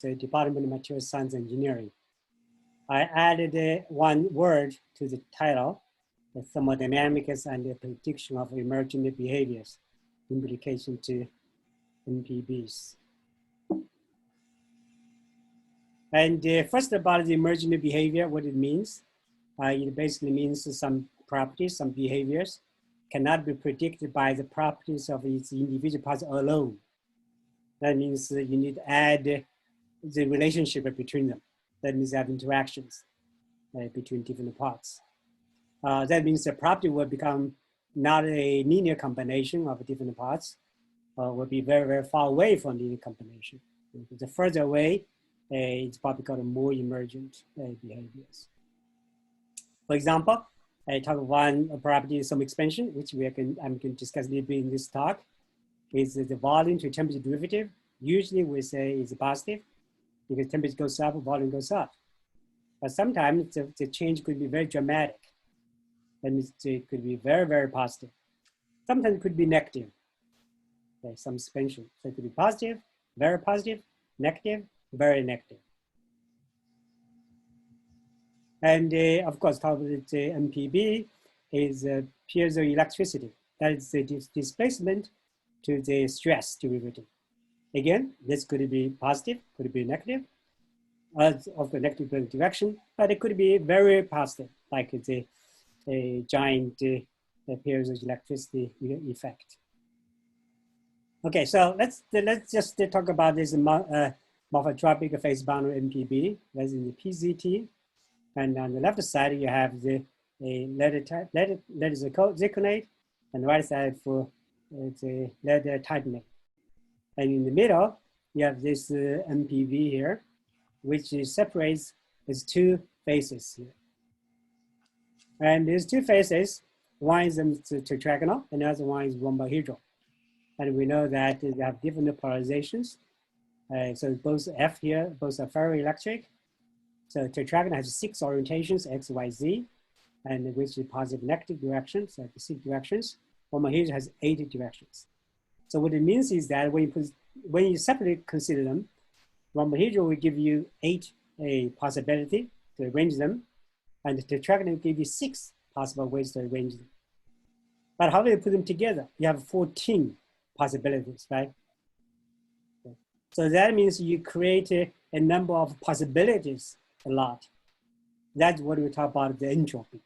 the Department of Material Science Engineering. I added one word to the title, the thermodynamics and the prediction of emergent behaviors, implication to MPBs. And first about the emergent behavior, what it means. It basically means some properties, some behaviors cannot be predicted by the properties of its individual parts alone. That means you need to add the relationship between them. That means have interactions between different parts. That means the property will become not a linear combination of different parts, will be very, very far away from linear combination. The further away, it's probably called more emergent behaviors. For example, I talk about one property, some expansion, which I'm going to discuss a little bit in this talk, is the volume to temperature derivative. Usually we say it's positive because temperature goes up, volume goes up. But sometimes the change could be very dramatic. That means it could be very, very positive. Sometimes it could be negative. Okay, some expansion. So it could be positive, negative, very negative. And of course, talk about the MPB is piezoelectricity. That is the displacement to the stress derivative. Again, this could be positive, could be negative, of the negative direction, but it could be very positive, like a giant piezoelectricity effect. Okay, so let's just talk about this morphotropic phase boundary MPB. That's in the PZT. And on the left side, you have the letter zirconate, and the right side for the letter titanate. And in the middle, you have this MPB here, which separates its two phases here. And these two phases, one is tetragonal, and the other one is rhombohedral. And we know that they have different polarizations. So both F here, both are ferroelectric. So tetragonal has 6 orientations, X, Y, Z, and which is positive, negative directions, so 6 directions. Rhombohedral has 8 directions. So what it means is that when you separately consider them, rhombohedral will give you 8 possibility to arrange them, and the tetragonal will give you 6 possible ways to arrange them. But how do you put them together? You have 14 possibilities, right? So that means you create a number of possibilities a lot. That's what we talk about the entropy,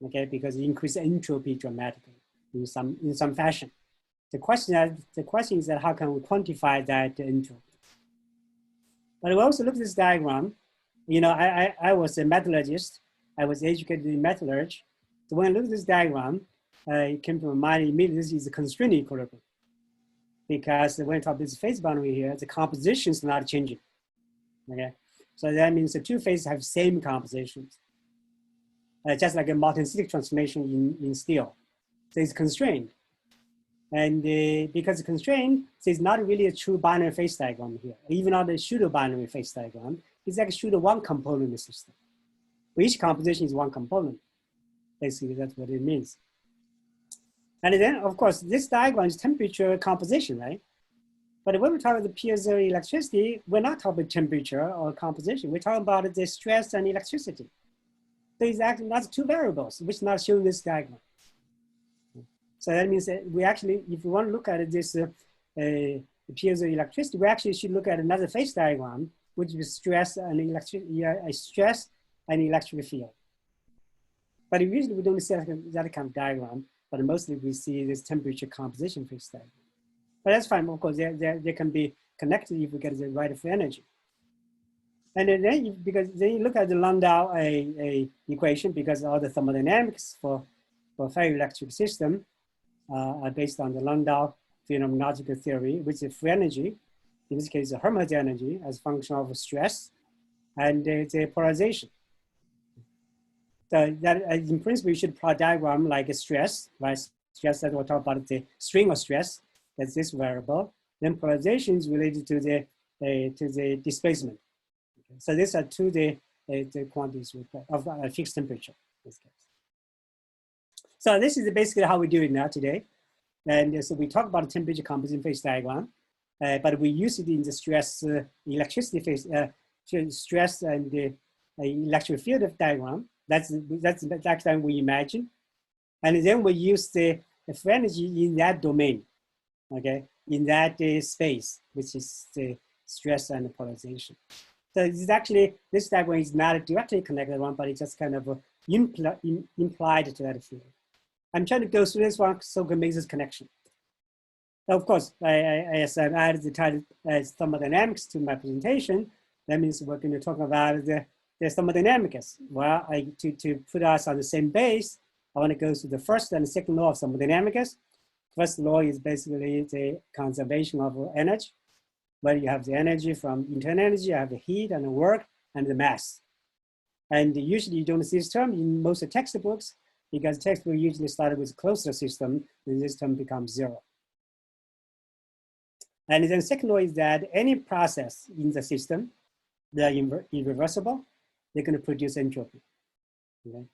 okay? Because it increases entropy dramatically in some fashion. The question is that how can we quantify that entropy? But we also look at this diagram. You know, I was a metallurgist. I was educated in metallurgy. So when I look at this diagram, it came to my mind immediately, this is a constraint equilibrium. Because when I talk about this phase boundary here, the composition is not changing, okay? So that means the two phases have same compositions, just like a multi-acidic transformation in steel. So it's constrained. And because it's constrained, so it's not really a true binary phase diagram here. Even on the pseudo-binary phase diagram, it's like a pseudo one component system. Each composition is one component. Basically, that's what it means. And then, of course, this diagram is temperature composition, right? But when we talk about the piezoelectricity, we're not talking about temperature or composition. We're talking about the stress and electricity. So it's actually not 2 variables, which is not shown in this diagram. So that means that we actually, if we want to look at this piezoelectricity, we actually should look at another phase diagram, which is stress and electric field. But usually we don't see that kind of diagram, but mostly we see this temperature composition phase diagram. But that's fine, of course, they can be connected if we get the right free energy. And then, because then you look at the Landau equation, because all the thermodynamics for ferroelectric system are based on the Landau phenomenological theory, which is free energy, in this case, the Hermite energy as a function of stress and the polarization. So that in principle, you should plot a diagram like a stress, right? Stress that we'll talk about the string of stress. That's this variable. Then polarization is related to the displacement. Okay. So these are the quantities of a fixed temperature in this case. So this is basically how we do it now today. And so we talk about the temperature composition phase diagram. but we use it in the stress electricity phase, stress and electric field diagram. That's that time we imagine. And then we use the free energy in that domain, okay, in that space, which is the stress and polarization. So it's actually, this diagram is not a directly connected one, but it's just kind of implied to that field. I'm trying to go through this one so we can make this connection. Now, of course, as I added the title as thermodynamics to my presentation, that means we're going to talk about the thermodynamics. Well, to put us on the same base, I want to go through the first and the second law of thermodynamics. First law is basically the conservation of energy, where you have the energy from internal energy, you have the heat and the work and the mass. And usually you don't see this term in most textbooks, because textbook usually started with closed system, then this term becomes zero. And then second law is that any process in the system, they're irreversible, they're going to produce entropy. Okay?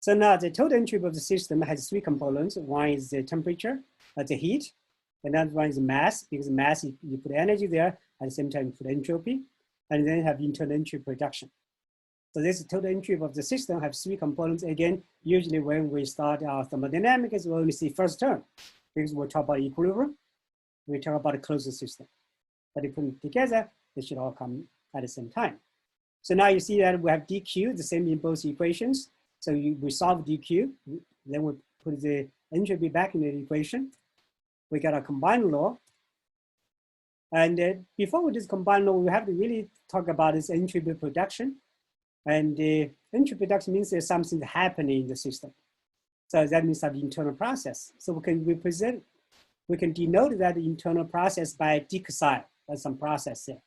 So now the total entropy of the system has three components. One is the temperature, the heat, another one is mass, because mass, you put energy there, at the same time you put entropy, and then you have internal entropy production. So this total entropy of the system has three components. Again, usually when we start our thermodynamics, we only see first term, because we'll talk about equilibrium, we talk about a closed system. But if you put them together, they should all come at the same time. So now you see that we have dq, the same in both equations. So we solve dq, then we put the entropy back in the equation. We got a combined law. And before we do this combined law, we have to really talk about this entropy production. And entropy production means there's something happening in the system. So that means an internal process. So we can denote that internal process by dq psi. That's some process there.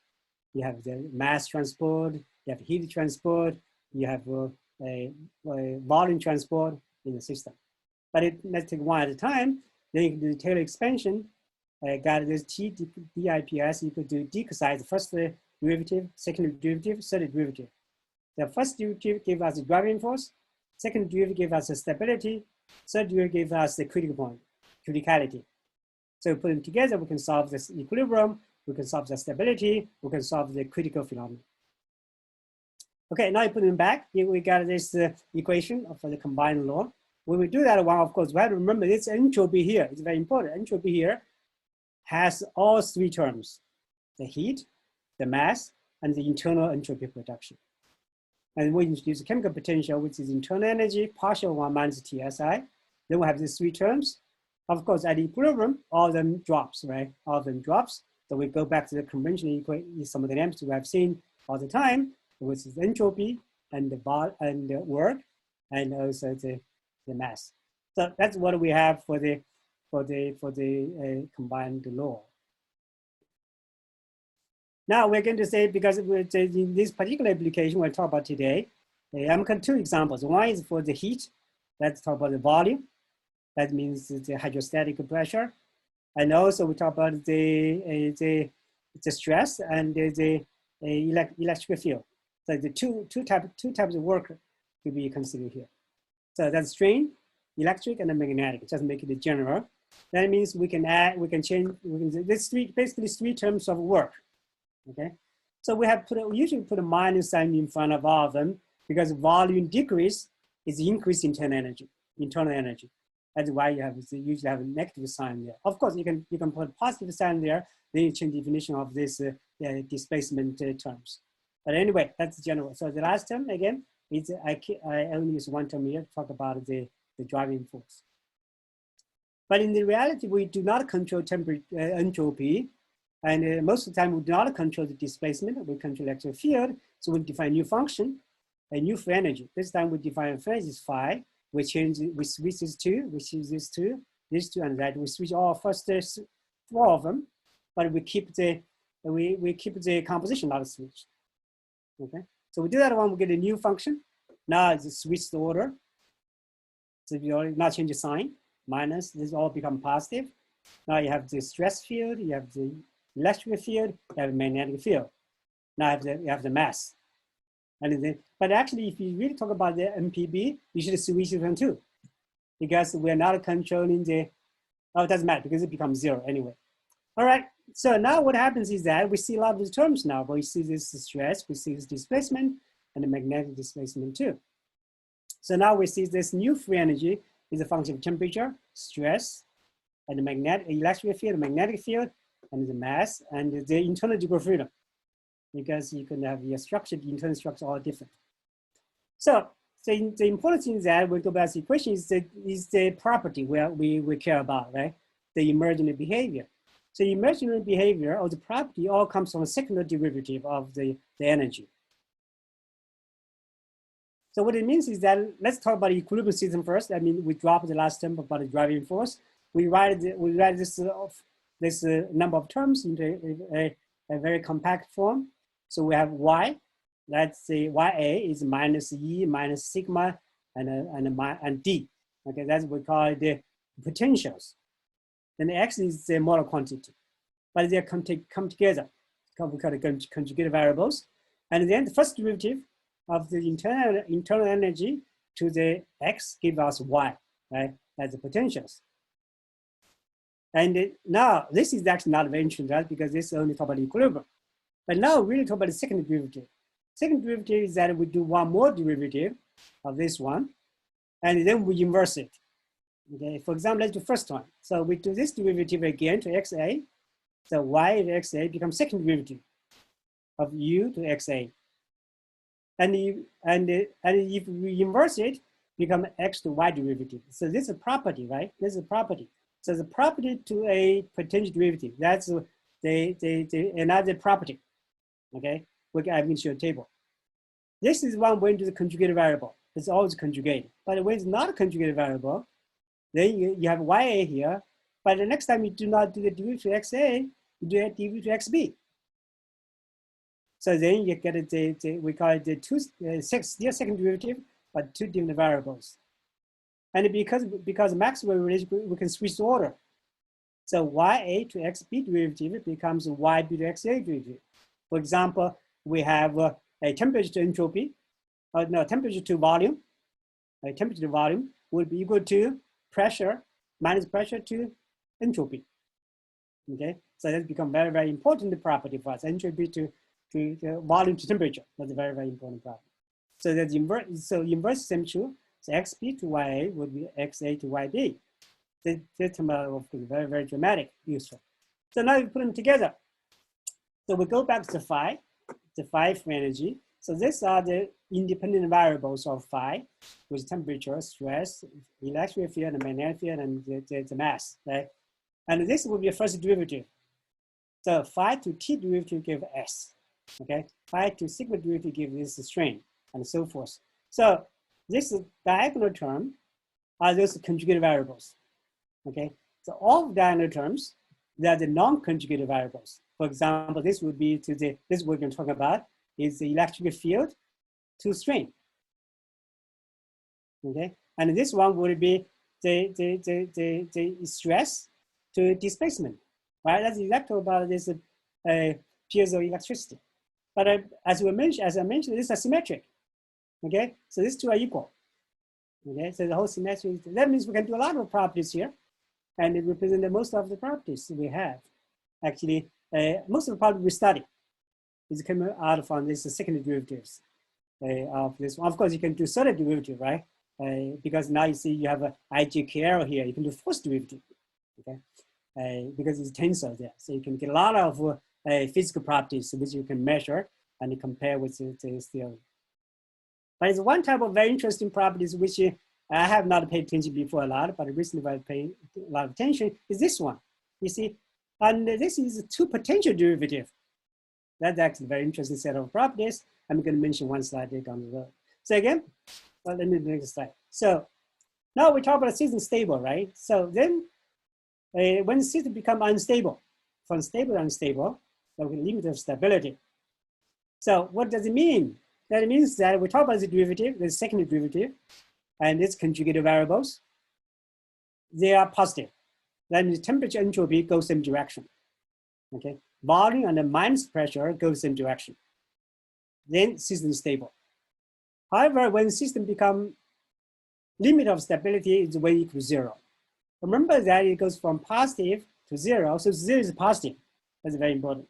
You have the mass transport, you have heat transport, you have a volume transport in the system. But let's take one at a time. Then you can do the Taylor expansion. Got this T dips equal to dq psi, the first derivative, second derivative, third derivative. The first derivative gives us the driving force, second derivative gives us the stability, third derivative gives us the critical point, criticality. So put them together, we can solve this equilibrium, we can solve the stability, we can solve the critical phenomenon. Okay, now you put them back. Here we got this equation for the combined law. When we do that one, of course, we have to remember this entropy here. It's very important. Entropy here has all three terms: the heat, the mass, and the internal entropy production. And we introduce the chemical potential, which is internal energy, partial 1 minus TSI. Then we have these three terms. Of course, at equilibrium, all of them drops, right? All of them drops. So we go back to the conventional thermodynamics we have seen all the time, which is entropy and the work, and also the mass. So that's what we have for the combined law. Now we're going to say, because in this particular application we'll talk about today, I'm going to two examples. One is for the heat. Let's talk about the volume. That means the hydrostatic pressure. And also we talk about the stress and the electric field. So the two types of work to be considered here. So that's strain, electric, and magnetic. Just make it general. That means we can add, we can change. This basically three terms of work. Okay. So we usually put a minus sign in front of all of them, because volume decrease is increase in internal energy. That's why you usually have a negative sign there. Of course, you can put a positive sign there. Then you change the definition of this displacement terms. But anyway, that's general. So the last term again is I only use one term here to talk about the driving force. But in the reality, we do not control entropy, and most of the time we do not control the displacement. We control electric field. So we define a new function, a new free energy. This time we define free energy is phi. We switch these two, we choose these two, and that. We switch all first four of them, but we keep the composition not switch. Okay, so we do that one, we get a new function. Now it's switch the order. So you already not change the sign, minus, this all become positive. Now you have the stress field, you have the electric field, you have the magnetic field. Now you have the mass. But actually, if you really talk about the MPB, you should switch them too, because we're not controlling it doesn't matter because it becomes zero anyway. All right, So now what happens is that we see a lot of these terms now. We see this stress, we see this displacement, and the magnetic displacement too. So now we see this new free energy is a function of temperature, stress, and the magnetic electric field, magnetic field, and the mass, and the internal degree of freedom. Because you can have your structure, the internal structure all different. So the important thing is that we go back to the equation is the property where we care about, right? The emergent behavior. So emergent behavior or the property all comes from a secondary derivative of the energy. So what it means is that, let's talk about the equilibrium system first. I mean, we dropped the last term about the driving force. We write this number of terms into a very compact form. So we have y, let's say YA is minus E minus sigma and D. Okay, that's what we call the potentials. Then the X is the molar quantity, but they come together. We call it conjugate variables. And then the first derivative of the internal energy to the X gives us Y, right? As the potentials. And now this is actually not very interesting, right? Because this only talk about equilibrium. But now we really talk about the second derivative. Second derivative is that we do one more derivative of this one, and then we inverse it. Okay, for example, let's do first one. So we do this derivative again to XA. So Y to XA becomes second derivative of U to XA. And if we inverse it, become X to Y derivative. So this is a property, right? This is a property. So the property to a potential derivative, that's another property. Okay, I will show a table. This is one way to the conjugated variable. It's always conjugated. But when it's not a conjugated variable, then you have YA here. But the next time you do not do the derivative to XA, you do a derivative to XB. So then you get we call it the second derivative, but two different variables. And because Maxwell relation, we can switch the order. So YA to XB derivative becomes YB to XA derivative. For example, we have a temperature to entropy, temperature to volume. A temperature to volume would be equal to pressure minus pressure to entropy. Okay, so that's become very, very important property for us. Entropy to volume to temperature. That's a very, very important property. So that's inverse same true. So XB to YA would be XA to YB. This term is very, very dramatic, useful. So now we put them together. So we go back to phi, the phi free energy. So these are the independent variables of phi, with temperature, stress, electric field, and magnetic field, and the mass, right? And this will be a first derivative. So phi to t derivative give S, okay? Phi to sigma derivative give this strain, and so forth. So this diagonal term are those conjugated variables, okay? So all diagonal terms, they are the non-conjugated variables. For example, this would be this we're going to talk about is the electric field to strain. Okay, and this one would be the stress to displacement, right? That's exactly about this piezoelectricity. But as I mentioned, this is symmetric. Okay, so these two are equal. Okay, so the whole symmetry, that means we can do a lot of properties here, and it represents most of the properties we have. Actually, most of the properties we study is coming out from these second derivatives of this one. Of course, you can do third derivative, right? Because now you see you have a IJKL here. You can do fourth derivative, okay? Because it's tensor there. So you can get a lot of physical properties which you can measure and compare with the theory. But it's one type of very interesting properties which I have not paid attention before a lot, but recently I paid a lot of attention, is this one. You see, and this is a two potential derivative. That's actually a very interesting set of properties. I'm going to mention one slide down the road. So again, well, let me do the next slide. So now we talk about a system stable, right? So then when the system becomes unstable, from stable to unstable, there will be limit of stability. So what does it mean? That means that we talk about the derivative, the second derivative, and its conjugated variables. They are positive. That means temperature entropy goes same direction. Okay, volume and the minus pressure goes same direction. Then system is stable. However, when the system becomes limit of stability is when equal to 0. Remember that it goes from positive to 0, so 0 is positive. That's very important.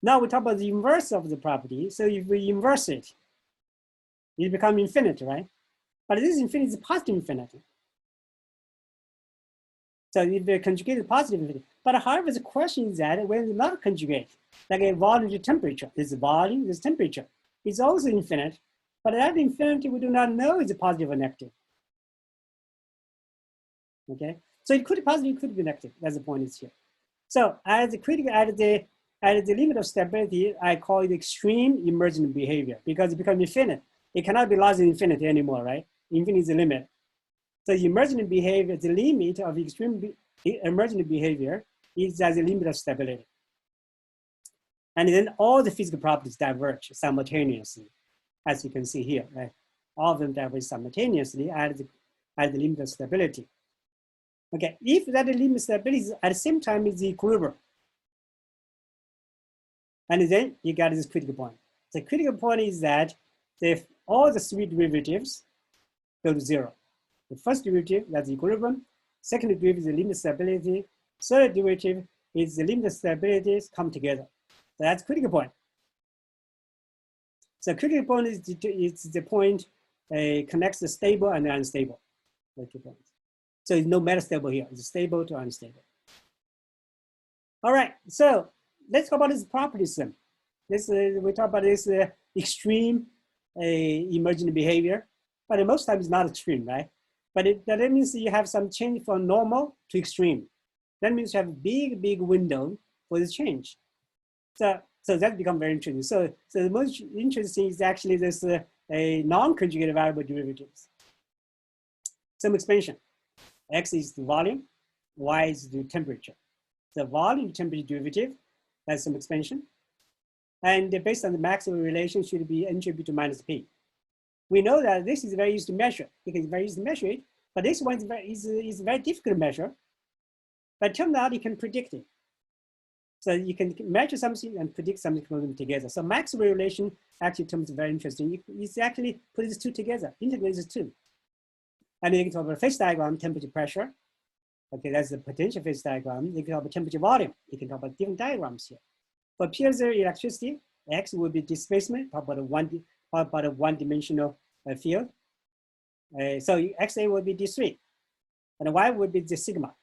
Now we talk about the inverse of the property. So if we inverse it, it becomes infinite, right? But this infinity is positive infinity. So if they conjugate the positive infinity. But however, the question is that when it's not conjugate, like a volume to temperature, this volume, this temperature, is also infinite. But that infinity we do not know is positive or negative. Okay, so it could be positive, it could be negative. That's the point is here. So as the critical at the limit of stability, I call it extreme emergent behavior because it becomes infinite. It cannot be larger than infinity anymore, right? Infinity is the limit. So emergent behavior, the limit of extreme emergent behavior is at the limit of stability. And then all the physical properties diverge simultaneously, as you can see here, right? All of them diverge simultaneously at the limit of stability. Okay, if that limit of stability is at the same time is the equilibrium, and then you got this critical point. The critical point is that if all the three derivatives go to zero. The first derivative, that's equilibrium. Second derivative is the limit of stability. Third derivative is the limit of stabilities come together. So that's critical point. So critical point is the point connects the stable and the unstable. The 2 points. So it's no metastable here. It's stable to unstable. All right. So let's talk about this property system. We talk about this extreme emergent behavior, but most times it's not extreme, right? But that means you have some change from normal to extreme. That means you have a big window for this change. So that becomes very interesting. So the most interesting is actually this a non-conjugated variable derivatives. Some expansion. X is the volume, Y is the temperature. The volume temperature derivative has some expansion. And based on the maximum relation should be entropy to minus P. We know that this is very easy to measure because it's very easy to measure it, but this one is very difficult to measure. But it turns out you can predict it. So you can measure something and predict something put them together. So maximum relation actually terms very interesting. You actually put these two together, integrate these two. And you can talk about phase diagram, temperature, pressure. Okay, that's the potential phase diagram. You can talk about temperature, volume. You can talk about different diagrams here. For piezoelectricity, X will be displacement, talk about a one-dimensional field. So XA will be D3, and Y will be the sigma,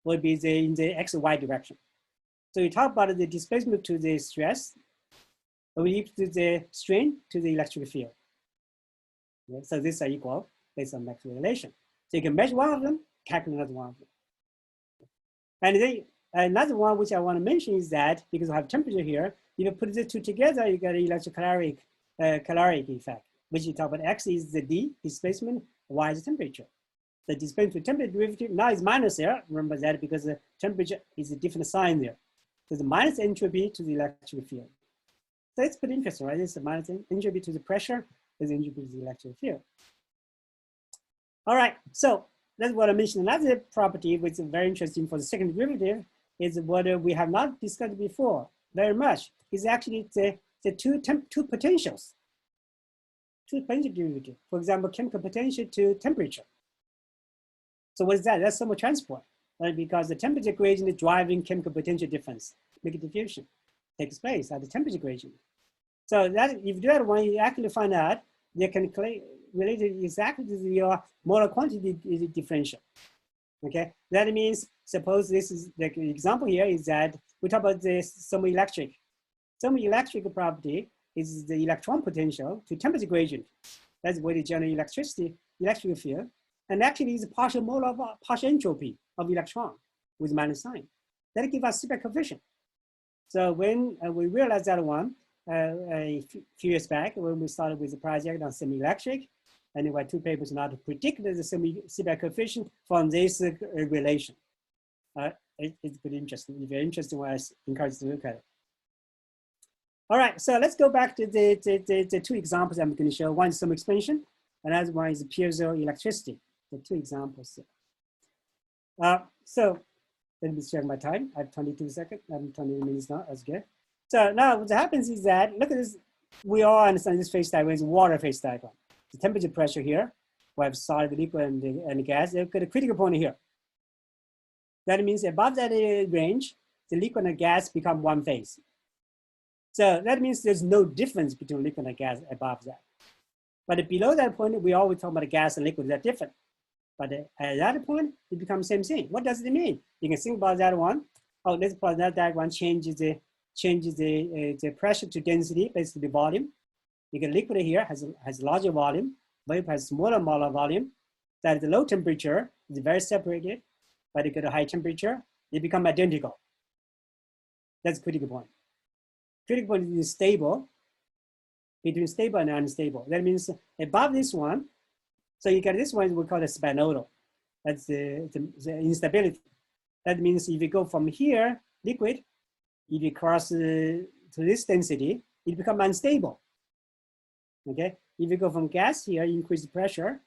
will be in the XY direction. So you talk about the displacement to the stress, relative to the strain to the electric field. Okay, so these are equal based on maximum relation. So you can measure one of them, calculate another one of them. And then another one which I want to mention is that because I have temperature here, if you put the two together, you get an electrocaloric caloric effect, which you talk about X is the D displacement, Y is the temperature. The displacement to temperature derivative now is minus there. Remember that because the temperature is a different sign there. So the minus entropy to the electric field. So it's pretty interesting, right? It's the minus entropy to the pressure, is entropy to the electric field. All right, so that's what I mentioned. Another property which is very interesting for the second derivative is what we have not discussed before very much. Is actually the two potentials. Two potential derivative. For example, chemical potential to temperature. So what is that? That's thermal transport, right? Because the temperature gradient is driving chemical potential difference. Liquid diffusion takes place at the temperature gradient. So that if you do that one, you actually find out they can relate it exactly to your molar quantity differential. Okay, that means suppose this is the example here is that we talk about this thermoelectric. Thermoelectric property is the electron potential to temperature gradient. That's where the general electric field, and actually is a partial molar partial entropy of electron with minus sign. That gives us Seebeck coefficient. So when we realized that one a few years back, when we started with the project on semi-electric, and there were two papers now to predict the Seebeck coefficient from this relation. It's pretty interesting. If you're interested, I encourage you to look at it. All right, so let's go back to the two examples I'm going to show. One is thermal expansion, and another one is piezoelectricity. The two examples. So let me check my time. I have 22 seconds. I'm 20 minutes now. That's good. So now what happens is that, look at this. We all understand this phase diagram is water phase diagram. The temperature pressure here, we have solid, liquid, and gas. They've got a critical point here. That means above that range, the liquid and gas become one phase. So that means there's no difference between liquid and gas above that. But below that point, we always talk about gas and liquid, they're different. But at that point, it becomes the same thing. What does it mean? You can think about that one. Oh, let's put that diagram changes the pressure to density, basically volume. You get liquid here has larger volume, vapor has smaller volume. That the low temperature is very separated, but you get a high temperature, they become identical. That's critical point. Critical point is stable, between stable and unstable. That means above this one, so you get this one, we call it spinodal. That's the instability. That means if you go from here, liquid, if you cross to this density, it becomes unstable. Okay, if you go from gas here, increase the pressure,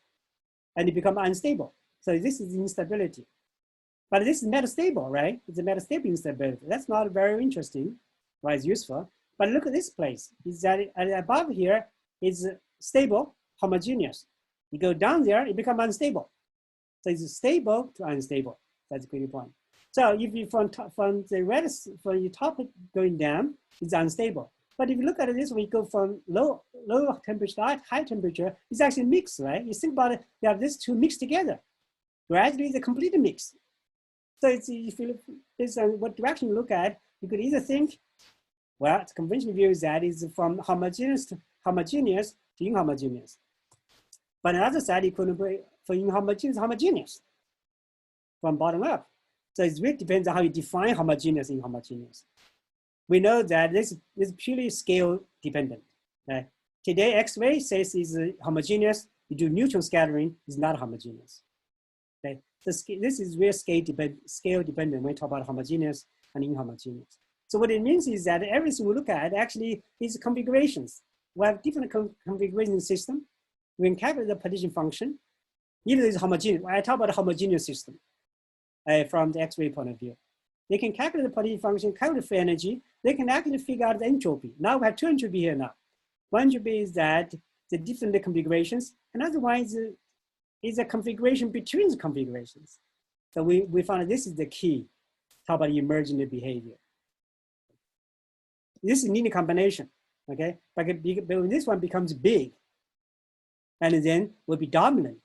and it becomes unstable. So this is instability. But this is metastable, right? It's a metastable instability. That's not very interesting, why it's useful. But look at this place, is that above here is stable, homogeneous. You go down there, it becomes unstable. So it's stable to unstable. That's a critical point. So if you from the top going down, it's unstable. But if you look at this, we go from low temperature to high temperature, it's actually mixed, right? You think about it, you have these two mixed together. Gradually, it's a complete mix. So it's, if you look, based on what direction you look at, you could either think, well, the conventional view is that it's from homogeneous to inhomogeneous. But on the other side, it could be for inhomogeneous to homogeneous from bottom up. So it really depends on how you define homogeneous and inhomogeneous. We know that this is purely scale dependent. Right? Today, X-ray says is homogeneous. You do neutron scattering, is not homogeneous. Okay? So this is real scale dependent when we talk about homogeneous and inhomogeneous. So what it means is that everything we look at actually is configurations. We have different configuration system. We can calculate the partition function. Even though it's homogeneous, I talk about a homogeneous system from the X-ray point of view. They can calculate the partition function, calculate free energy. They can actually figure out the entropy. Now we have two entropy here now. One entropy is that the different configurations. Another one is a configuration between the configurations. So we found that this is the key. Talk about emergent behavior. This is linear combination, okay? But when this one becomes big, and then will be dominant,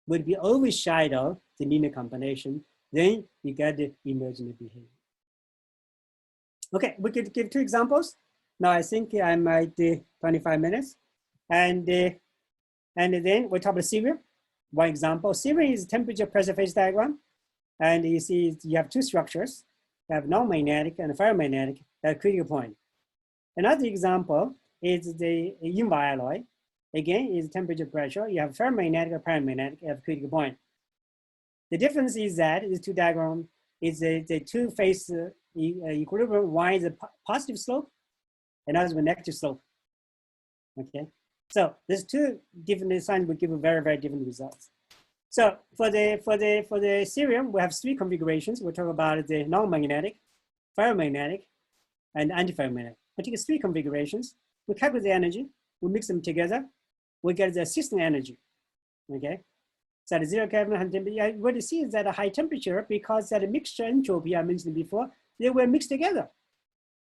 will be overshadow the linear combination, then you get the emergent behavior. Okay, we could give two examples. Now I think I'm at 25 minutes. And then we talk about Cerium. One example, Cerium is temperature pressure phase diagram. And you see you have two structures. You have non-magnetic and ferromagnetic at a critical point. Another example is the INVA alloy. Again, is temperature pressure. You have ferromagnetic or paramagnetic at a critical point. The difference is that these two diagrams is the two-phase equilibrium. One is a positive slope, another is a negative slope. Okay, so there's two different designs will give you very, very different results. So for the Cerium, we have three configurations. We'll talk about the non-magnetic, ferromagnetic, and antiferromagnetic. We take three configurations. We calculate the energy. We mix them together. We get the system energy. Okay. So at 0 Kelvin, 100 temperature, what you see is that a high temperature, because that mixture entropy I mentioned before, they were mixed together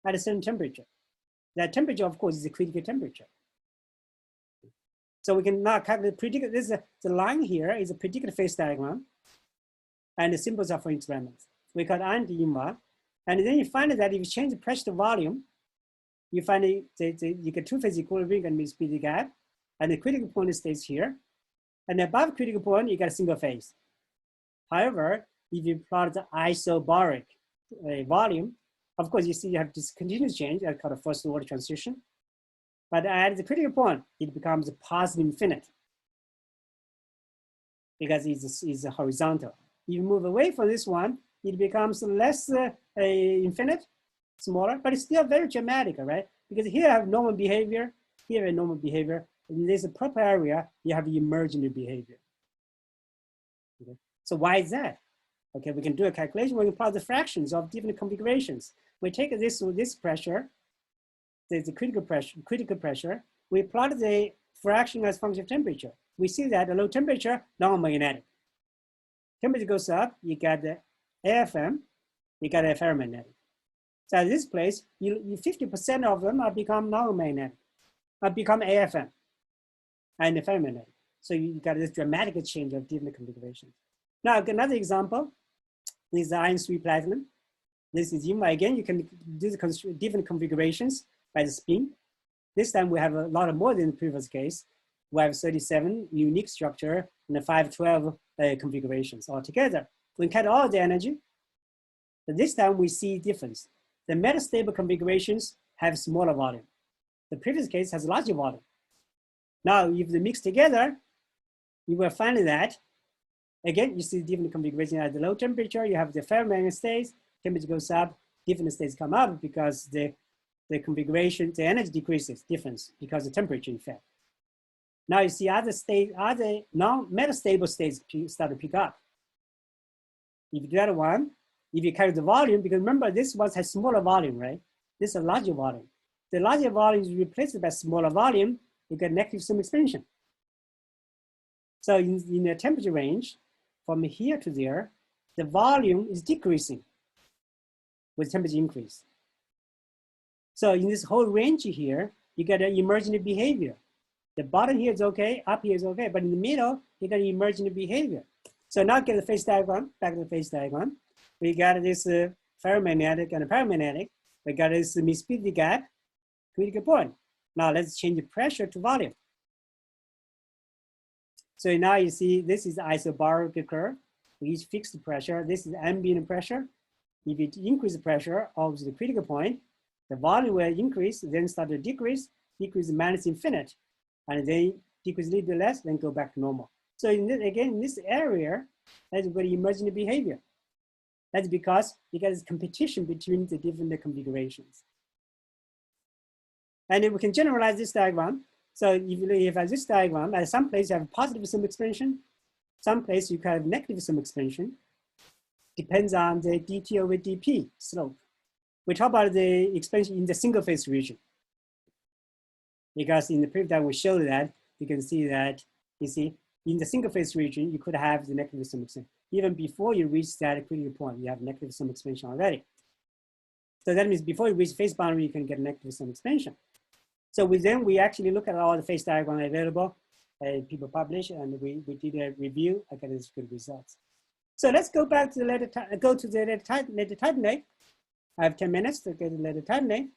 at a certain temperature. That temperature, of course, is the critical temperature. So we can now calculate predicted. This is the line here is a predicted phase diagram, and the symbols are for experiments. We call it anti-INVA, and then you find that if you change the pressure to volume, you find you get two-phase equilibrium and speed the gap, and the critical point stays here. And above critical point, you get a single phase. However, if you plot the isobaric volume, of course, you see you have this continuous change, that's called a first order transition. But at the critical point, it becomes a positive infinite because it's horizontal. If you move away from this one, it becomes less infinite, smaller, but it's still very dramatic, right? Because here I have normal behavior, here a normal behavior. In this proper area, you have emergent behavior. Okay. So why is that? Okay, we can do a calculation. We can plot the fractions of different configurations. We take this pressure, the critical pressure. We plot the fraction as function of temperature. We see that at low temperature, non-magnetic. Temperature goes up, you get the AFM, you get a ferromagnetic. So at this place, 50% of them are become non-magnetic, become AFM and ferromagnetic. So you got this dramatic change of different configurations. Now another example is iron 3 platinum. This is again, you can do the different configurations by the spin. This time we have a lot more than the previous case. We have 37 unique structure and 512 configurations altogether. We count all the energy. But this time we see difference. The metastable configurations have smaller volume. The previous case has larger volume. Now, if they mix together, you will find that, again, you see different configuration at the low temperature. You have the ferromagnetic states, temperature goes up, different states come up because the configuration, the energy decreases, difference because of the temperature effect. Now you see other non-metastable states start to pick up. If you do that one, if you carry the volume, because remember this one has smaller volume, right? This is a larger volume. The larger volume is replaced by smaller volume, you get negative sum expansion. So in the temperature range, from here to there, the volume is decreasing with temperature increase. So in this whole range here, you get an emergent behavior. The bottom here is okay, up here is okay, but in the middle, you got emergent behavior. So now get the phase diagram, back to the phase diagram. We got this ferromagnetic and paramagnetic. We got this viscosity gap, critical point. Now let's change the pressure to volume. So now you see this is the isobaric curve. We each fix the pressure. This is ambient pressure. If you increase the pressure of the critical point, the volume will increase, then start to decrease minus infinite, and then decrease a little bit less, then go back to normal. So in this, again, in this area, that's where emergent behavior. That's because you get this competition between the different configurations. And if we can generalize this diagram, so if you have this diagram, at some place you have positive sum expansion, some place you can have negative sum expansion. Depends on the dt over dp slope. We talk about the expansion in the single phase region. Because in the previous time we showed that, you can see that, you see, in the single phase region, you could have the negative sum expansion. Even before you reach that critical point, you have negative sum expansion already. So that means before you reach phase boundary, you can get negative sum expansion. So we actually look at all the phase diagram available, people publish, and we did a review, I get these good results. So let's go back to the later time, go to the later timeline. I have 10 minutes to get the later timeline.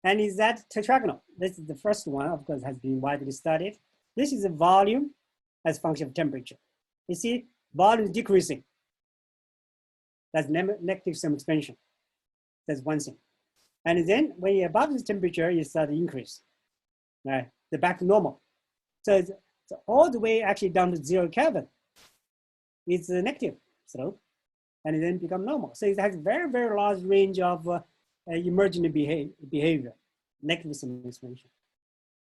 And is that tetragonal? This is the first one, of course, has been widely studied. This is the volume as a function of temperature. You see, volume is decreasing. That's negative sum expansion. That's one thing. And then when you're above this temperature, you start to increase, right? They're back to normal. So it's all the way actually down to 0 Kelvin. It's a negative slope, and then become normal. So it has very, very large range of emergent behavior, negative sum expansion.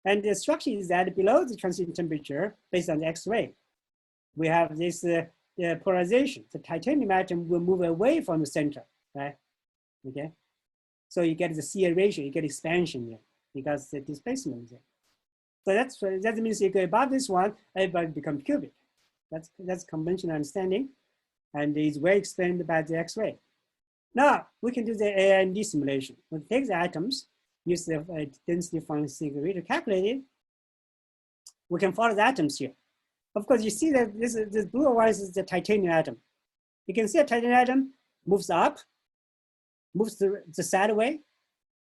And the structure is that below the transition temperature, based on the X-ray, we have this polarization. The titanium atom will move away from the center, right? Okay. So you get the CA ratio, you get expansion here because the displacement is there. So that means you go above this one, everybody becomes cubic. That's conventional understanding, and is well explained by the X-ray. Now we can do the AIMD simulation. We take the atoms, use the density function sigma to calculate it. We can follow the atoms here. Of course, you see that this blue one is the titanium atom. You can see a titanium atom moves up, moves the sideway.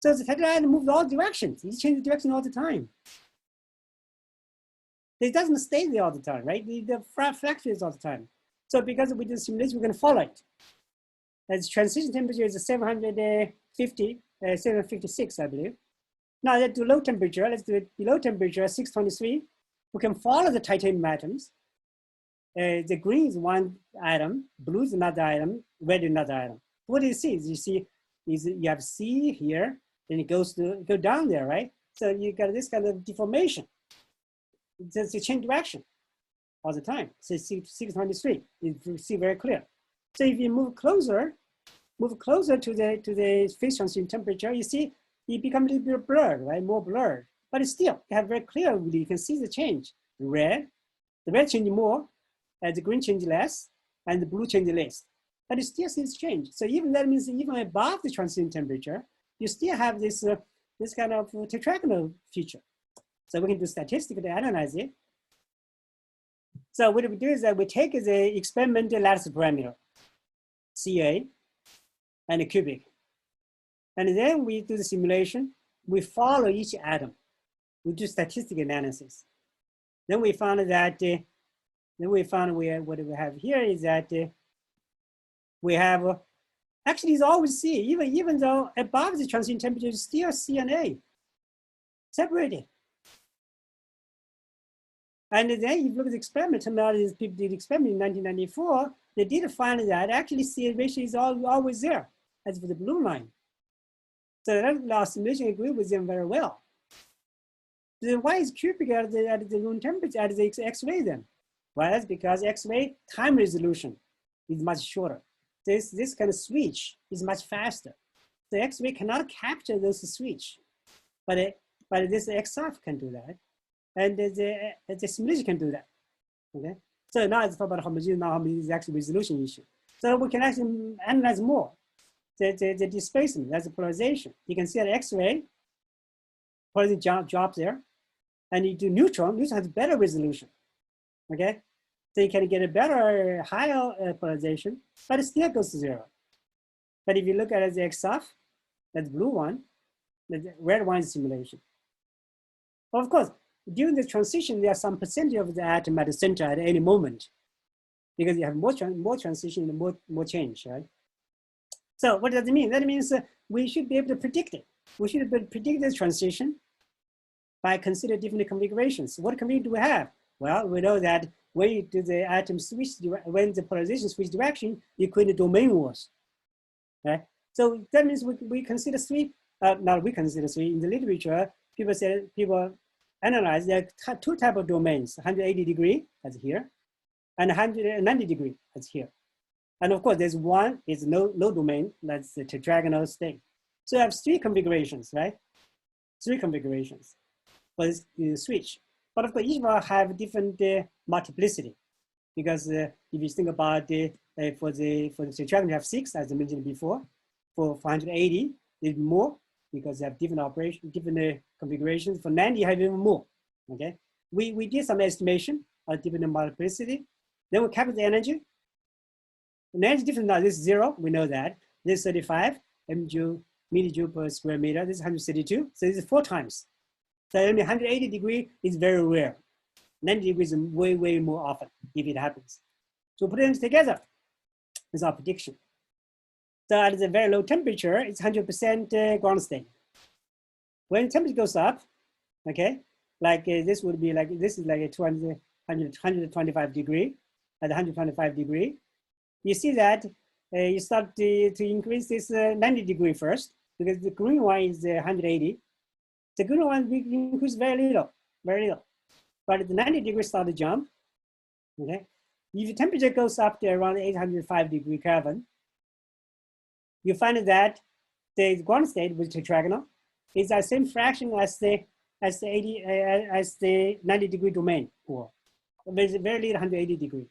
So the titanium atom moves all directions. It changes direction all the time. It doesn't stay there all the time, right? The fluctuates all the time. So because we do simulation, we're going to follow it. As transition temperature is 756, I believe. Now let's do low temperature. Let's do it below temperature, 623. We can follow the titanium atoms. The green is one atom, blue is another atom, red is another atom. What do you see? You have C here, then it go down there, right? So you got this kind of deformation. It's a change direction all the time. So 623, you see very clear. So if you move closer to the phase transition temperature, you see it becomes a little bit blurred, right? More blurred, but it's still you have very clear. You can see the change. The red change more, the green change less, and the blue change less. but you still see this change. So even that means even above the transition temperature, you still have this, this kind of tetragonal feature. So we can do statistics to analyze it. So what we do is that we take the experimental lattice parameter, Ca, and the cubic. And then we do the simulation. We follow each atom. We do statistical analysis. Then we found that, what we have here is that we have, actually it's always C, even though above the transition temperature, it's still C and A, separated. And then if you look at the experiment, these people did the experiment in 1994, they did find that actually C ratio is always there, as for the blue line. So that our simulation agreed with them very well. Then why is cubic at the room temperature, at the X-ray then? Well, that's because X-ray time resolution is much shorter. This kind of switch is much faster. The X-ray cannot capture those switch, but this XRF can do that. And the simulation can do that, okay? So now it's about homogeneous, now homogeneous is actually resolution issue. So we can actually analyze more. The displacement, that's the polarization. You can see that X-ray, polarization drops there, and you do neutron has better resolution, okay? So you can get a better, higher polarization, but it still goes to 0. But if you look at the XRF, that's the blue one, the red one is simulation. Of course, during the transition, there are some percentage of the atom at the center at any moment, because you have more transition and more change, right? So what does it mean? That means we should be able to predict it. We should be able to predict this transition by considering different configurations. What configuration do we have? Well, we know that when you do the atom switch, when the polarization switch direction, you create the domain wars, right? So that means we consider three, not we consider three, in the literature, people analyze there are two types of domains, 180 degree, that's here, and 190 degree, that's here. And of course, there's one is no domain, that's the tetragonal state. So you have three configurations, right? Three configurations for this switch. But of course, each one have different multiplicity, because if you think about for the tetragonal, you have 6, as I mentioned before. For 480, it's more, because they have different operation, different configurations. For 90, you have even more. Okay, we did some estimation of different multiplicity. Then we capture the energy. The energy different now. This is 0. We know that. This is 35 millijoule per square meter. This is 132. So this is 4 times. So only 180 degree is very rare. 90 degrees is way more often if it happens. So put them together is our prediction. So at the very low temperature, it's 100% ground state. When temperature goes up, okay, like this would be like, this is like a 125 degree, at 125 degree. You see that you start to increase this 90 degree first, because the green one is 180. The green one we increase very little. But at the 90 degrees start to jump, okay? If the temperature goes up to around 805 degree Kelvin, you find that the ground state with tetragonal is the same fraction as the 90 degree domain, or there's very little 180 degree.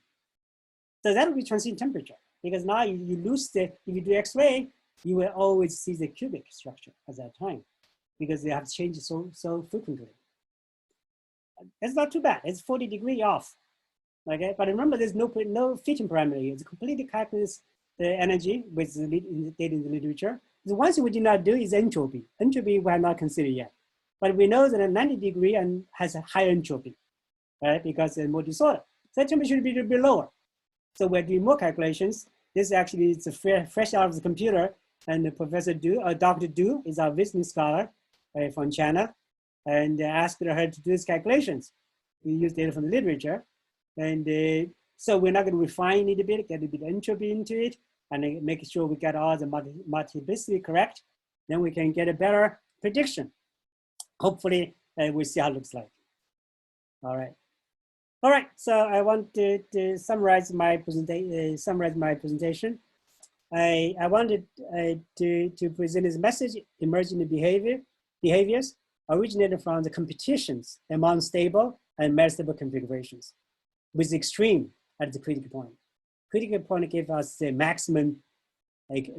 So that will be transition temperature, because now you lose if you do X-ray, you will always see the cubic structure at that time, because they have changed so frequently. It's not too bad. It's 40 degree off. Okay, but remember, there's no fitting parameter here. It's completely calculates the energy with the data in the literature. The one thing we did not do is entropy. Entropy we have not considered yet, but we know that a 90 degree and has a higher entropy, right? Because there's more disorder. So temperature should be a bit lower. So we're doing more calculations. This actually is fresh out of the computer, and Professor Du, Dr. Du, is our visiting scholar from China, and asked her to do these calculations. We use data from the literature, and so we're not going to refine it a bit, get a bit of entropy into it, and make sure we get all the multiplicity correct. Then we can get a better prediction. Hopefully, we'll see how it looks like. All right. All right, so I want to summarize my presentation. I wanted to present this message: emerging behaviors originated from the competitions among stable and metastable configurations, with extreme at the critical point. critical point gives us the maximum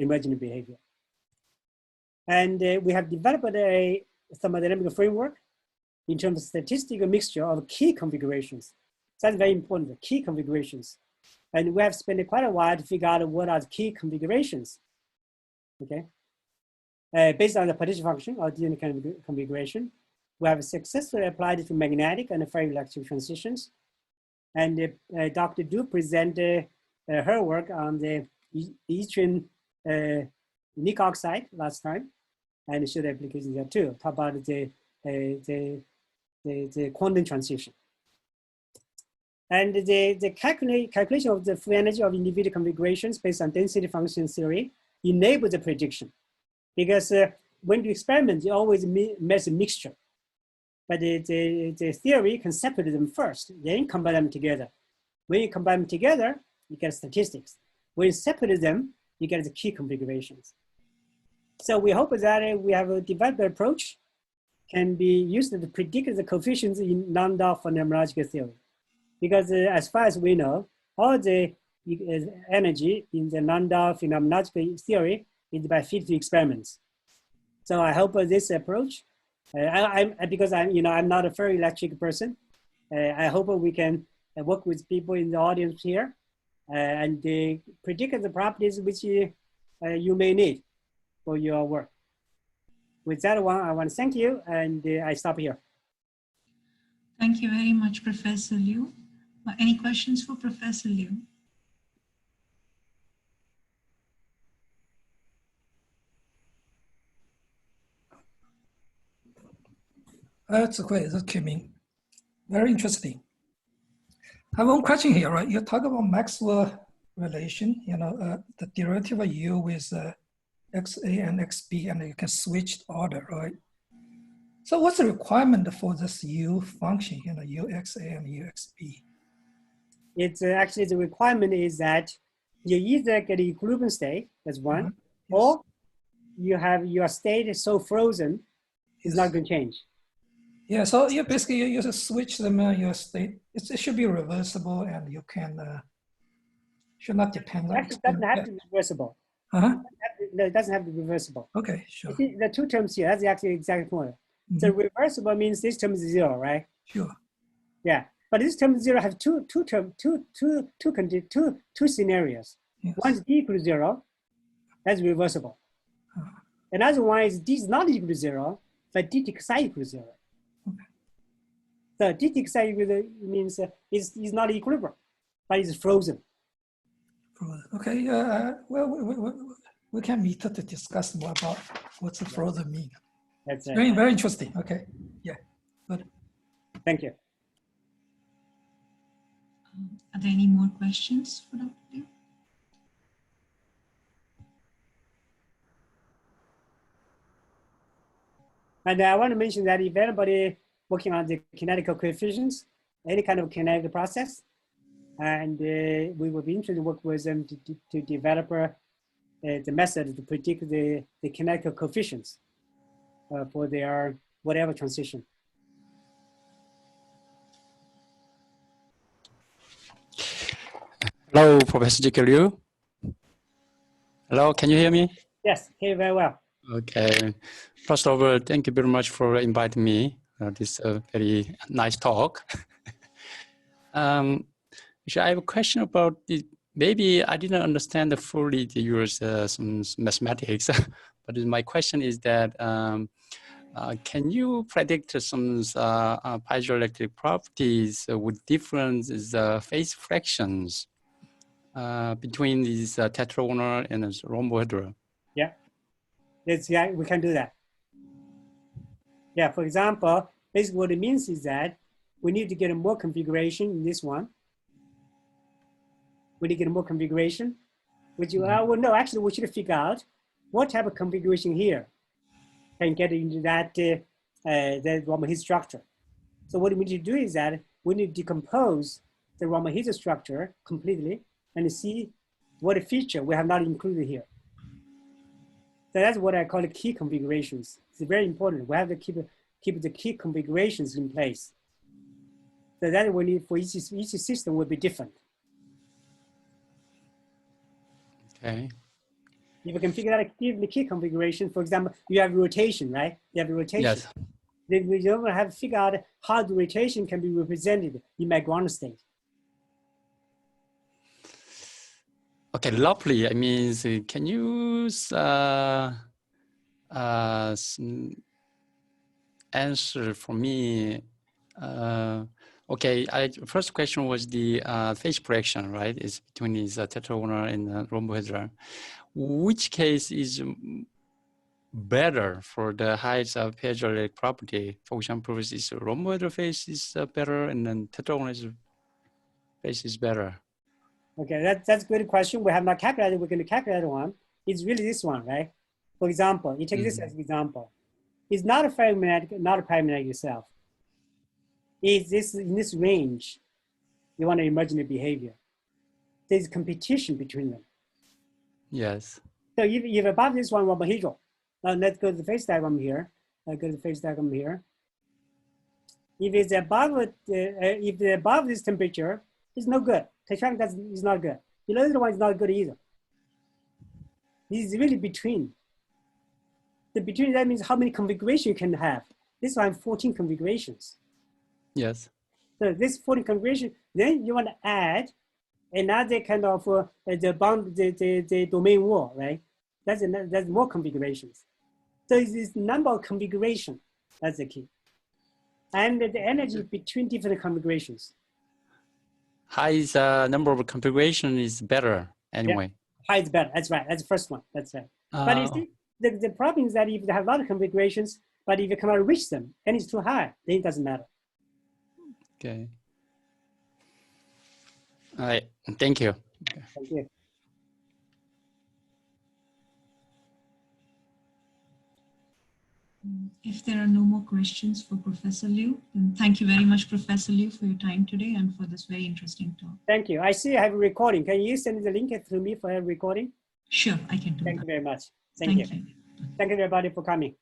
emergent behavior. And we have developed a thermodynamic framework in terms of statistical mixture of key configurations. So that's very important, the key configurations. And we have spent quite a while to figure out what are the key configurations, okay? Based on the partition function or the configuration, we have successfully applied it to magnetic and ferroelectric transitions. And Dr. Du presented her work on the yttrium nickel oxide last time, and showed applications there too. Talk about the quantum transition. And the calculation of the free energy of individual configurations based on density function theory enables the prediction. Because when you experiment, you always measure mixture. But the theory can separate them first, then combine them together. When you combine them together, you get statistics. When you separate them, you get the key configurations. So we hope that we have a developed approach can be used to predict the coefficients in non-Dow phenomenological theory. Because as far as we know, all the energy in the non-Dow phenomenological theory is by fit to experiments. So I hope this approach, because I'm not a ferroelectric person, I hope we can work with people in the audience here and predict the properties which you may need for your work. With that one, I want to thank you, and I stop here. Thank you very much, Professor Liu. Any questions for Professor Liu? That's great, that's Kim. Very interesting. I have one question here, right? You talk about Maxwell relation, the derivative of U with XA and XB, and you can switch the order, right? So what's the requirement for this U function, UXA and UXB? It's actually the requirement is that you either get an equilibrium state, that's one, Yes. or you have your state is so frozen, it's not going to change. Yeah, so you basically you just switch them your state. It should be reversible, and you can should not depend on. Actually, it doesn't have to be reversible. Uh-huh. No, it doesn't have to be reversible. Okay, sure. You see, the two terms here, that's actually the exact point. Mm-hmm. So reversible means this term is 0, right? Sure. Yeah, but this term 0 has two scenarios. Yes. One is d equals 0, that's reversible. Uh-huh. Another one is d is not equal to 0, but dt psi equals 0. Okay. So dt psi equals means it's not equilibrium, but it's frozen. Frozen. Okay. Well, we can meet to discuss more about what's the frozen mean. That's very, very interesting. Okay. Yeah. Good. Thank you. Are there any more questions for Dr. Liu? And I want to mention that if anybody working on the kinetical coefficients, any kind of kinetic process, and we will be interested to work with them to develop the method to predict the kinetical coefficients for their whatever transition. Hello, Professor Liu. Hello, can you hear me? Yes, hear very well. Okay. First of all, thank you very much for inviting me. This is a very nice talk. Actually, I have a question about the, maybe I didn't understand fully your some mathematics, but my question is that can you predict some piezoelectric properties with different phase fractions between these tetragonal and rhombohedral? Yeah, yeah, we can do that. Yeah, for example, basically what it means is that we need to get more configuration in this one. We need to get more configuration, which well, no, actually we should figure out what type of configuration here can get into that the Riemann structure. So what we need to do is that we need to decompose the Riemann structure completely and see what feature we have not included here. So that's what I call the key configurations. It's very important. We have to keep the key configurations in place. So that we need for each system will be different. Okay. If you can figure out the key configuration, for example, you have rotation, right? You have rotation. Yes. Then we don't have to figure out how the rotation can be represented in my ground state. Okay, lovely. I mean, can you answer for me? Okay, first question was the phase correction, right? It's between this tetragonal and rhombohedral. Which case is better for the highest piezoelectric property? For example, is rhombohedral phase is better, and then tetragonal phase is better. Okay, that's a good question. We have not calculated. We're going to calculate one. It's really this one, right? For example, you take this as an example. It's not a ferromagnetic, not a paramagnetic itself. Is this in this range? You want to imagine the behavior. There's competition between them. Yes. So if above this one, rhombohedral. Now let's go to the phase diagram here. I'll go to the phase diagram here. If it's above, if it's above this temperature, it's no good. Tetronic is not good. The other one is not good either. This is really between. The between, that means how many configurations you can have. This one, 14 configurations. Yes. So this 14 configuration, then you want to add another kind of the domain wall, right? That's more configurations. So it's this number of configuration, that's the key. And the energy between different configurations. Highest number of configuration is better anyway. Yeah. High is better, that's right, that's the first one, that's right. But you see, the problem is that if you have a lot of configurations, but if you cannot reach them and it's too high, then it doesn't matter. Okay. All right, thank you. Thank you. If there are no more questions for Professor Liu, then thank you very much, Professor Liu, for your time today and for this very interesting talk. Thank you. I see I have a recording. Can you send the link to me for a recording? Sure, I can do that. Thank you very much. Thank you. Thank you everybody for coming.